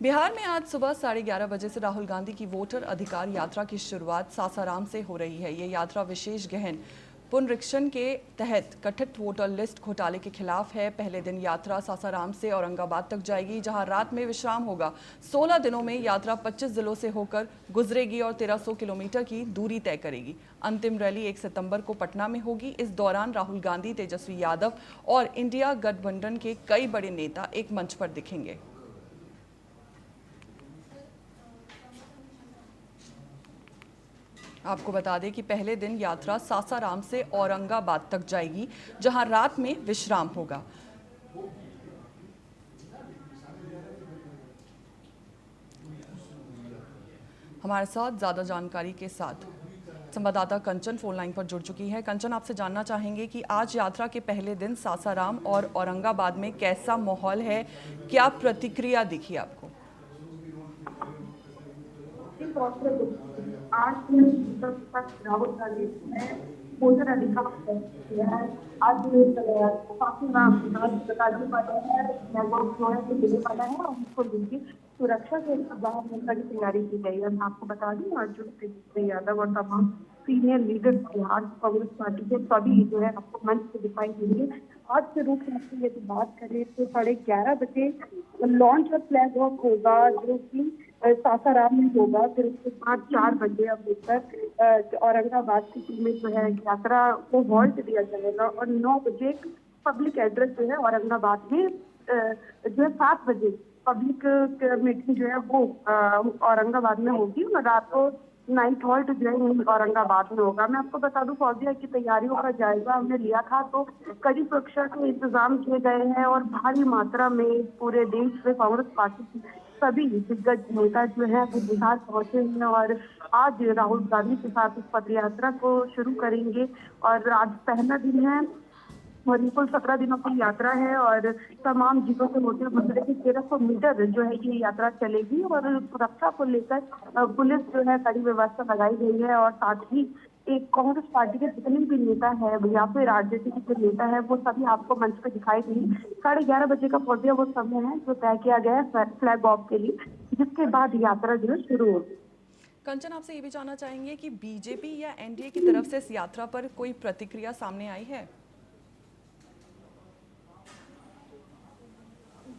बिहार में आज सुबह 11:30 बजे से राहुल गांधी की वोटर अधिकार यात्रा की शुरुआत सासाराम से हो रही है। ये यात्रा विशेष गहन पुनरीक्षण के तहत कथित वोटर लिस्ट घोटाले के खिलाफ है। पहले दिन यात्रा सासाराम से औरंगाबाद तक जाएगी, जहां रात में विश्राम होगा। 16 दिनों में यात्रा 25 जिलों से होकर गुजरेगी और 1300 किलोमीटर की दूरी तय करेगी। अंतिम रैली 1 सितंबर को पटना में होगी। इस दौरान राहुल गांधी, तेजस्वी यादव और इंडिया गठबंधन के कई बड़े नेता एक मंच पर दिखेंगे। आपको बता दें कि पहले दिन यात्रा सासाराम से औरंगाबाद तक जाएगी, जहां रात में विश्राम होगा। हमारे साथ ज्यादा जानकारी के साथ संवाददाता कंचन फोन लाइन पर जुड़ चुकी है। कंचन, आपसे जानना चाहेंगे कि आज यात्रा के पहले दिन सासाराम और औरंगाबाद में कैसा माहौल है, क्या प्रतिक्रिया दिखी आपको? आज राहुल गांधी ने वोटर अधिकार किया है। आज काफी गाजीपुर वाले हैं, जो है दिल्ली वाला है, और उसको लेके सुरक्षा के इंतजाम की तैयारी की गई है। मैं आपको बता दूं, आज जो तेजस्वी यादव और तमाम senior leader Bihar Congress party के सभी जो है आपको मंच पे दिखाई देंगे। आज के रूप में यदि बात करें तो 11:30 बजे लॉन्च और फ्लैग ऑफ होगा, जो कि सासाराम में होगा। फिर उसके बाद 4 बजे अब लेकर औरंगाबाद सिटी में जो है यात्रा को हॉल्ट दिया जाएगा, और 9 बजे पब्लिक एड्रेस जो है औरंगाबाद में जो है 7 बजे पब्लिक मीटिंग जो है वो औरंगाबाद में होगी, और रात को नाइट हॉल्ट जो है औरंगाबाद में होगा। मैं आपको बता दूं, फौजिया की तैयारियों का जायजा हमने लिया था, तो कड़ी सुरक्षा के इंतजाम किए गए हैं, और भारी मात्रा में पूरे देश में कांग्रेस पार्टी की सभी दिग्गज नेता जो है वो बिहार पहुंचे हैं, और आज राहुल गांधी के साथ इस पद यात्रा को शुरू करेंगे। और आज पहला दिन है, और ये कुल 17 दिनों की यात्रा है, और तमाम जिलों से होते हुए 1300 मीटर जो है ये यात्रा चलेगी। और सुरक्षा को लेकर पुलिस जो है कड़ी व्यवस्था लगाई गई है, और साथ ही एक कांग्रेस पार्टी के जितने भी नेता है या फिर आरजेडी के जो नेता है वो सभी आपको मंच पे दिखाई देंगे। 11:30 बजे का पौधे वो समय है जो तय किया गया है फ्लैग ऑफ के लिए, जिसके बाद यात्रा जो है शुरू होगी। कंचन, आपसे ये भी जानना चाहेंगे कि बीजेपी या एनडीए की तरफ से इस यात्रा पर कोई प्रतिक्रिया सामने आई है?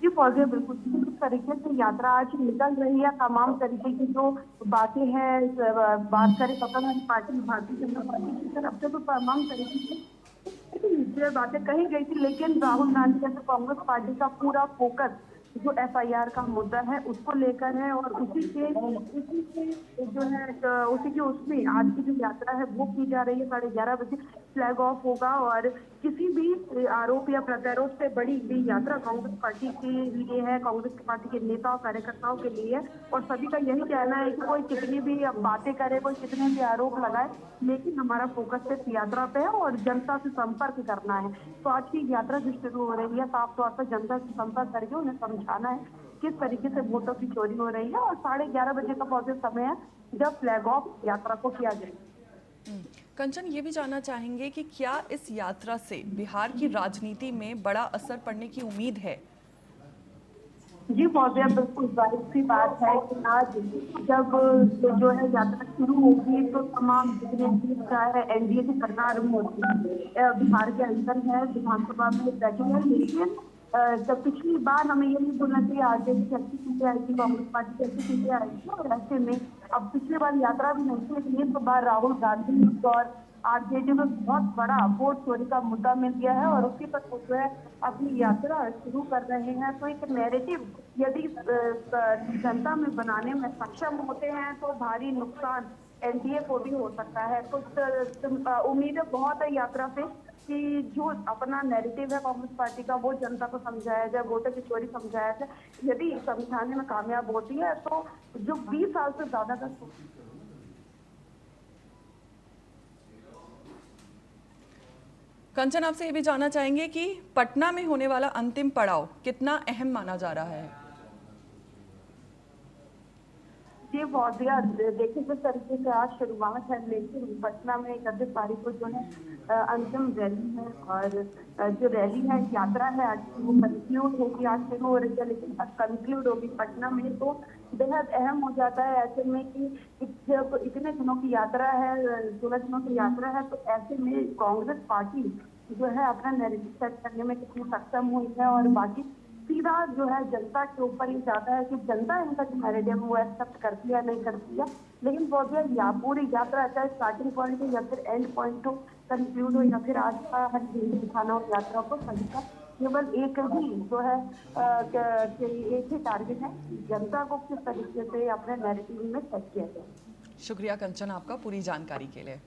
जी पौधे बिल्कुल किस तरीके से यात्रा आज निकल रही है, तमाम तरीके की जो बातें हैं, बात करें सत्ताधारी पार्टी भारतीय जनता पार्टी की तरफ से, तो तमाम तरीके की बातें कही गई थी। लेकिन राहुल गांधी जैसे कांग्रेस पार्टी का पूरा फोकस जो एफआईआर का मुद्दा है उसको लेकर है, और उसी के जो है उसी के उसमें आज की जो यात्रा है वो की जा रही है। 11:30 बजे फ्लैग ऑफ होगा, और किसी भी आरोप या प्रत्यारोप से बड़ी ये यात्रा कांग्रेस पार्टी के लिए है, कांग्रेस पार्टी के नेताओं कार्यकर्ताओं के लिए, और सभी का यही कहना है कि कोई कितनी भी बातें करे, कोई कितने भी आरोप लगाए, लेकिन हमारा फोकस सिर्फ यात्रा पे है और जनता से संपर्क करना है। तो आज की यात्रा जो शुरू हो रही है, साफ तौर पर जनता से संपर्क करके उन्हें समझाना है किस तरीके से वोटों की चोरी हो रही है, और 11:30 बजे का पौधे समय है जब फ्लैग ऑफ यात्रा को किया जाएगा। कंचन, ये भी जानना चाहेंगे कि क्या इस यात्रा से बिहार की राजनीति में बड़ा असर पड़ने की उम्मीद है? जी महोदय, बिल्कुल जाहिर सी बात है कि आज जब जो है यात्रा शुरू होगी तो तमाम जितने भी चाहे एनडीए की सरकार मोदी बिहार के अंदर है, विधानसभा में बैठी है। लेकिन जब पिछली बार हमें ये नहीं बोलना चाहिए आरजेडी की अच्छी सीटें आई थी, कांग्रेस पार्टी की अच्छी सीटें आई थी, और ऐसे में अब पिछली बार यात्रा भी नहीं थी, लेकिन इस बार राहुल गांधी और आरजेडी में बहुत बड़ा वोट चोरी का मुद्दा मिल गया है, और उसी पर जो है अपनी यात्रा शुरू कर रहे हैं। तो एक नैरेटिव यदि जनता में बनाने में सक्षम होते हैं तो भारी नुकसान एनडीए को भी हो सकता है। तो उम्मीदें बहुत है यात्रा से कि जो अपना नैरेटिव है कांग्रेस पार्टी का वो जनता को समझाया जाए, वोटर की चोरी समझाया जाए। यदि समझाने में कामयाब होती है तो जो 20 साल से ज्यादा का कंचन, आपसे ये भी जानना चाहेंगे कि पटना में होने वाला अंतिम पड़ाव कितना अहम माना जा रहा है? जी बहुत ही देखिए जिस तरीके से आज शुरुआत है, लेकिन पटना में 31 तारीख को जो है अंतिम रैली है और जो रैली है, यात्रा है आज की, वो कंक्लूड होगी, आज शुरू हो रही है लेकिन आज कंक्लूड होगी पटना में। तो बेहद अहम हो जाता है ऐसे में कि जब इतने दिनों की यात्रा है, 16 दिनों की यात्रा है, तो ऐसे में कांग्रेस पार्टी जो है अपना नैरेटिव सेट करने में कितनी सक्षम हुई है और बाकी सीधा जो है जनता के ऊपर ही जाता है कि जनता इनका जो नैरेटिव वो एक्सेप्ट करती है नहीं करती है। लेकिन बहुत या पूरी यात्रा चाहे स्टार्टिंग पॉइंट हो या फिर एंड पॉइंट हो, कंक्लूड हो या फिर आज का हर दिन दिखाना हो यात्रा को, सभी का केवल एक ही जो है एक ही टारगेट है, जनता को किस तरीके से अपने नैरेटिव में सेट किया जाए। शुक्रिया कंचन आपका पूरी जानकारी के लिए।